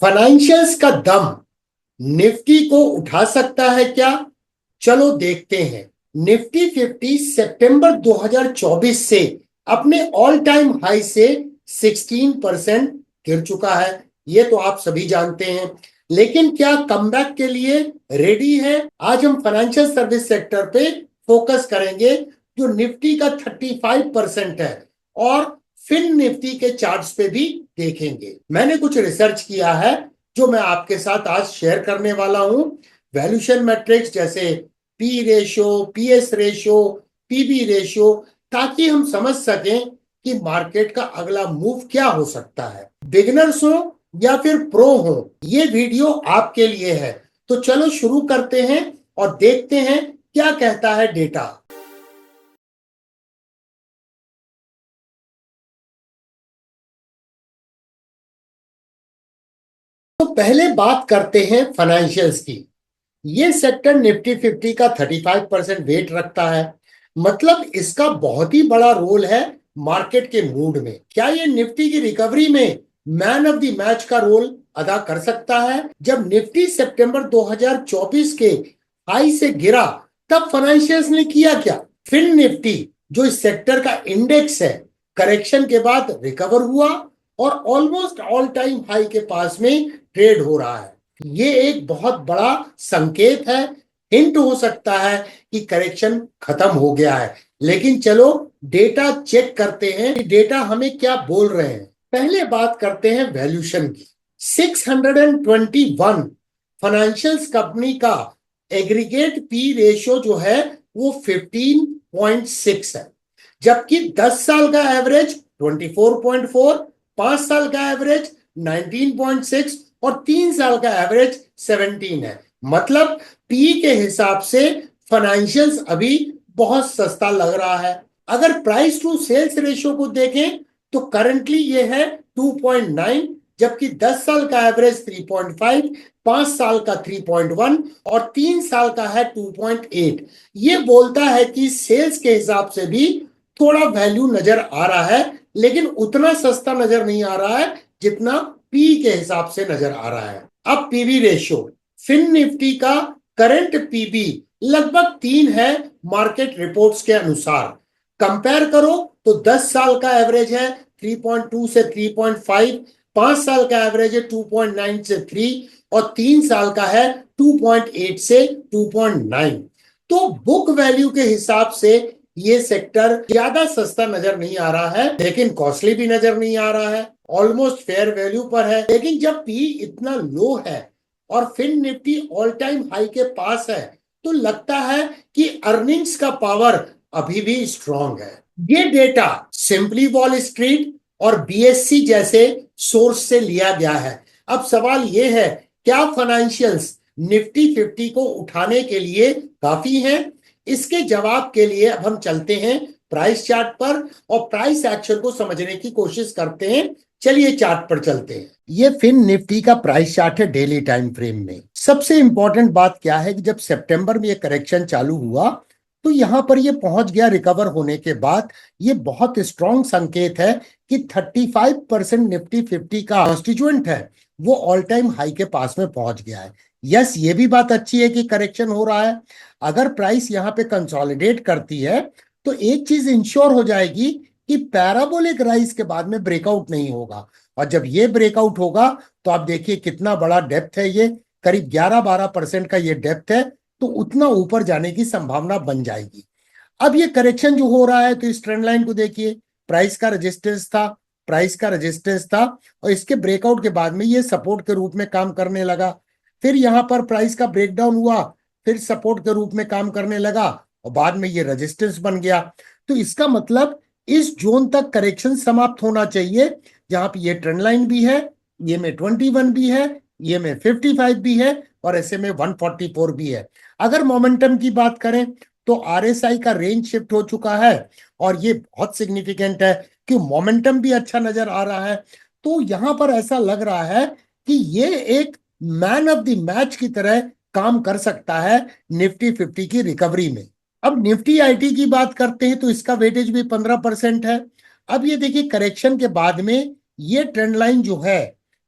Financials का दम Nifty को उठा सकता है क्या? चलो देखते हैं। निफ्टी 50 सितंबर 2024 से अपने ऑल टाइम हाई से 16% गिर चुका है। ये तो आप सभी जानते हैं, लेकिन क्या कमबैक के लिए रेडी है? आज हम फाइनेंशियल सर्विस सेक्टर पे फोकस करेंगे, जो निफ्टी का 35% है, और फिन निफ्टी के चार्ट्स पे भी देखेंगे। मैंने कुछ रिसर्च किया है जो मैं आपके साथ आज शेयर करने वाला हूं। वैल्यूएशन मैट्रिक्स जैसे P ratio, PS ratio, PB ratio, ताकि हम समझ सकें कि मार्केट का अगला मूव क्या हो सकता है। बिगिनर्स हो या फिर प्रो हो, ये वीडियो आपके लिए है। तो चलो शुरू करते हैं और देखते हैं क्या कहता है डेटा। तो पहले बात करते हैं फाइनेंशियल्स की। ये सेक्टर निफ्टी 50 का 35% वेट रखता है, मतलब इसका बहुत ही बड़ा रोल है मार्केट के मूड में। क्या ये निफ्टी की रिकवरी में मैन ऑफ द मैच का रोल अदा कर सकता है? जब निफ्टी सितंबर 2024 के हाई से गिरा, तब फाइनेंशियल्स ने किया क्या? फिन निफ्टी, जो इस सेक्टर का इंडेक्स है, करेक्शन के बाद रिकवर हुआ और ऑलमोस्ट ऑल टाइम हाई के पास में ट्रेड हो रहा है। ये एक बहुत बड़ा संकेत है, हिंट हो सकता है कि करेक्शन खत्म हो गया है। लेकिन चलो डेटा चेक करते हैं कि डेटा हमें क्या बोल रहे हैं। पहले बात करते हैं वैल्यूएशन की। 621 फाइनेंशियल्स कंपनी का एग्रीगेट पी रेशियो जो है वो 15.6 है, जबकि 10 साल का एवरेज 24.4, 5 साल का एवरेज 19.6 और 3 साल का एवरेज 17 है। मतलब पी के हिसाब से फाइनेंशियल्स अभी बहुत सस्ता लग रहा है। अगर प्राइस टू सेल्स रेशियो को देखें तो करंटली ये है 2.9, जबकि 10 साल का एवरेज 3.5, 5 साल का 3.1 और 3 साल का है 2.8। ये बोलता है कि सेल्स के हिसाब से भी थोड़ा वैल्यू नजर आ रहा है, लेकिन उतना सस्ता नजर नहीं आ रहा है जितना पी के हिसाब से नजर आ रहा है। अब पीवी रेशियो, फिन निफ्टी का करंट पीबी लगभग 3 है मार्केट रिपोर्ट्स के अनुसार। कंपेयर करो तो 10 साल का एवरेज है 3.2 से 3.5, 5 साल का एवरेज है 2.9 से 3 और 3 साल का है 2.8 से 2.9। तो बुक वैल्यू के हिसाब से ये सेक्टर ज्यादा सस्ता नजर नहीं आ रहा है, लेकिन कॉस्टली भी नजर नहीं आ रहा है। ऑलमोस्ट फेयर वैल्यू पर है। लेकिन जब पी इतना लो है और Fin Nifty all time high के पास है, तो लगता है कि अर्निंग्स का पावर अभी भी स्ट्रांग है। ये डेटा सिंपली वॉल स्ट्रीट और बीएससी जैसे सोर्स से लिया गया है। अब सवाल यह है, क्या फाइनेंशियल्स निफ्टी 50 को उठाने के लिए काफी हैं? इसके जवाब के लिए अब हम चलते हैं प्राइस चार्ट पर और प्राइस एक्शन को समझने की कोशिश करते हैं। चलिए चार्ट पर चलते हैं। ये फिन निफ्टी का प्राइस चार्ट है डेली टाइम फ्रेम में। सबसे इंपॉर्टेंट बात क्या है कि जब सितंबर में ये करेक्शन चालू हुआ तो यहां पर ये पहुंच गया रिकवर होने के बाद। ये बहुत स्ट्रॉन्ग संकेत है कि 35% निफ्टी 50 का कॉन्स्टिट्यूएंट है वो ऑल टाइम हाई के पास में पहुंच गया है। यस, ये भी बात अच्छी है कि करेक्शन हो रहा है। अगर प्राइस यहाँ पे कंसोलिडेट करती है तो एक चीज इंश्योर हो जाएगी कि पैराबोलिक राइज के बाद में ब्रेकआउट नहीं होगा। और जब ये ब्रेकआउट होगा तो आप देखिए कितना बड़ा डेप्थ है, ये करीब 11-12% का ये डेप्थ है, तो उतना ऊपर जाने की संभावना बन जाएगी। अब ये करेक्शन जो हो रहा है, तो इस ट्रेंड लाइन को देखिए। प्राइस का रेजिस्टेंस था, प्राइस का रेजिस्टेंस था, और इसके ब्रेकआउट के बाद में ये सपोर्ट के रूप में काम करने लगा। फिर यहां पर प्राइस का ब्रेकडाउन हुआ, फिर सपोर्ट के रूप में काम करने लगा और बाद में ये रेजिस्टेंस बन गया। तो इसका मतलब इस जोन तक करेक्शन समाप्त होना चाहिए, जहां पे ये ट्रेंड लाइन भी है, ये में 21 भी है, ये में 55 भी है और ऐसे में 144 भी है। अगर मोमेंटम की बात करें तो आरएसआई का रेंज शिफ्ट हो चुका है और ये बहुत सिग्निफिकेंट है कि मोमेंटम भी अच्छा नजर आ रहा है। तो यहां पर ऐसा लग रहा है कि ये एक मैन ऑफ द मैच की तरह काम कर सकता है निफ्टी 50 की रिकवरी में। अब निफ्टी आईटी की बात करते हैं तो इसका वेटेज भी 15% है। अब ये देखिए करेक्शन के बाद में ये ट्रेंड लाइन जो है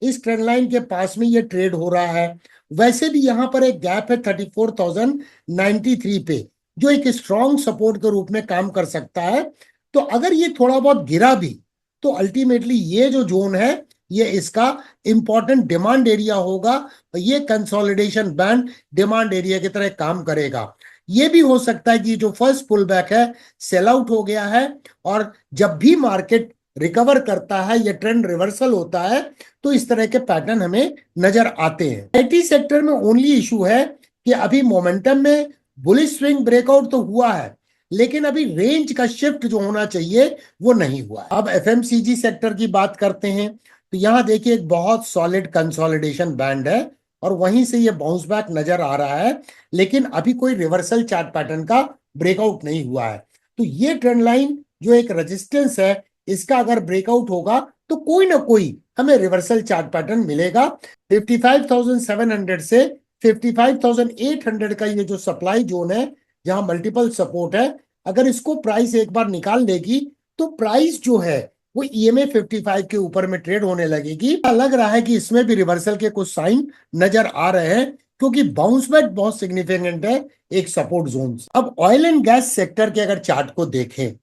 इस ट्रेंड लाइन के पास में ये ट्रेड हो रहा है। वैसे भी यहां पर एक गैप है 34,093 पे, जो एक स्ट्रॉन्ग सपोर्ट के रूप में काम कर सकता है। तो अगर ये थोड़ा बहुत गिरा भी तो अल्टीमेटली ये जो जोन है ये इसका इंपॉर्टेंट डिमांड एरिया होगा। ये कंसोलिडेशन बैंड डिमांड एरिया की तरह काम करेगा। ये भी हो सकता है कि जो फर्स्ट पुल बैक है सेल आउट हो गया है, और जब भी मार्केट रिकवर करता है या ट्रेंड रिवर्सल होता है तो इस तरह के पैटर्न हमें नजर आते हैं। आईटी सेक्टर में ओनली इशू है कि अभी मोमेंटम में बुलिश स्विंग ब्रेकआउट तो हुआ है, लेकिन अभी रेंज का शिफ्ट जो होना चाहिए वो नहीं हुआ है। अब एफएमसीजी सेक्टर की बात करते हैं तो यहां देखिए एक बहुत सॉलिड कंसोलिडेशन बैंड है और वहीं से ये बाउंस बैक नजर आ रहा है, लेकिन अभी कोई रिवर्सल चार्ट पैटर्न का ब्रेकआउट नहीं हुआ है। तो ये ट्रेंड लाइन जो एक रेजिस्टेंस है, इसका अगर ब्रेकआउट होगा तो कोई ना कोई हमें रिवर्सल चार्ट पैटर्न मिलेगा। 55,700 से 55,800 का ये जो सप्लाई जोन है जहां मल्टीपल सपोर्ट है, अगर इसको प्राइस एक बार निकाल लेगी तो प्राइस जो है वो ईएमए 55 के ऊपर में ट्रेड होने लगेगी। लग रहा है कि इसमें भी रिवर्सल के कुछ साइन नजर आ रहे हैं, क्योंकि बाउंस बैक बहुत सिग्निफिकेंट है एक सपोर्ट जोन से। अब ऑयल एंड गैस सेक्टर के अगर चार्ट को देखें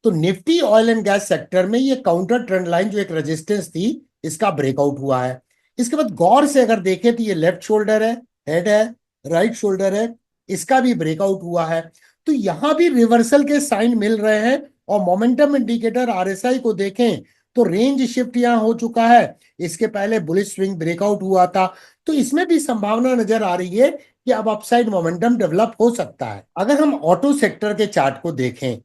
तो Nifty oil and gas sector में ये काउंटर ट्रेंड लाइन जो एक रेजिस्टेंस थी इसका ब्रेकआउट हुआ है। इसके बाद गौर से अगर देखें तो ये लेफ्ट शोल्डर है, हेड है, राइट शोल्डर है, इसका भी ब्रेकआउट हुआ है। तो यहां भी रिवर्सल के साइन मिल रहे हैं। और मोमेंटम इंडिकेटर आरएसआई को देखें तो रेंज शिफ्ट यहां हो चुका है, इसके पहले बुलिश स्विंग ब्रेकआउट हुआ था। तो इसमें भी संभावना नजर आ रही है कि अब अपसाइड मोमेंटम डेवलप हो सकता है। अगर हम ऑटो सेक्टर के चार्ट को देखें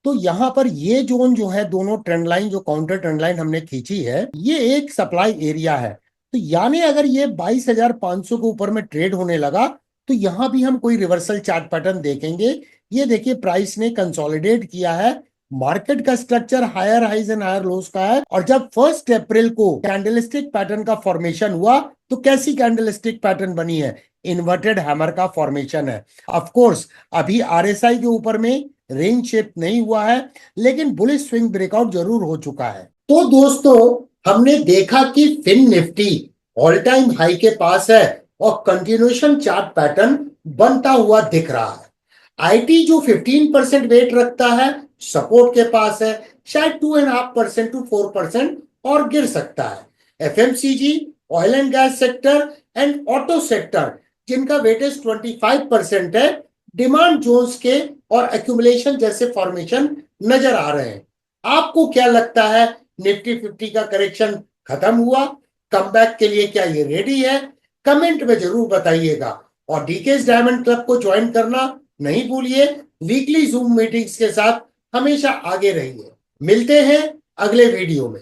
तो यहां पर ये जोन जो है, दोनों ट्रेंड लाइन जो काउंटर ट्रेंड लाइन हमने खींची है, ये एक सप्लाई एरिया है। तो यानी अगर ये 22,500 के ऊपर में ट्रेड होने लगा तो यहां भी हम कोई रिवर्सल चार्ट पैटर्न देखेंगे। ये देखिए प्राइस ने कंसोलिडेट किया है, मार्केट का structure higher highs and higher lows का है। और जब 1 अप्रैल को कैंडलस्टिक पैटर्न का फॉर्मेशन हुआ तो कैसी कैंडलस्टिक पैटर्न बनी है? इन्वर्टेड हैमर का फॉर्मेशन है। ऑफ कोर्स अभी आरएसआई के ऊपर में रेंज शेप नहीं हुआ है, लेकिन बुलिश स्विंग ब्रेकआउट जरूर हो चुका है। तो दोस्तों हमने देखा कि Fin Nifty all time high के पास है और कंटिन्यूएशन चार्ट पैटर्न बनता हुआ दिख रहा है। आईटी जो 15% वेट रखता है सपोर्ट के पास है, शायद 2.5% to 4% और गिर सकता है। FMCG, oil and gas sector and auto sector जिनका वेटेज 25% है, डिमांड जोन्स के और एक्यूमुलेशन जैसे फॉर्मेशन नजर आ रहे हैं। आपको क्या लगता है, निफ्टी 50 का करेक्शन खत्म हुआ? कमबैक के लिए क्या ये रेडी है? कमेंट में जरूर बताइएगा। और डीकेएस डायमंड क्लब को ज्वाइन करना नहीं भूलिए। वीकली जूम मीटिंग्स के साथ हमेशा आगे रहिए। मिलते हैं अगले वीडियो में।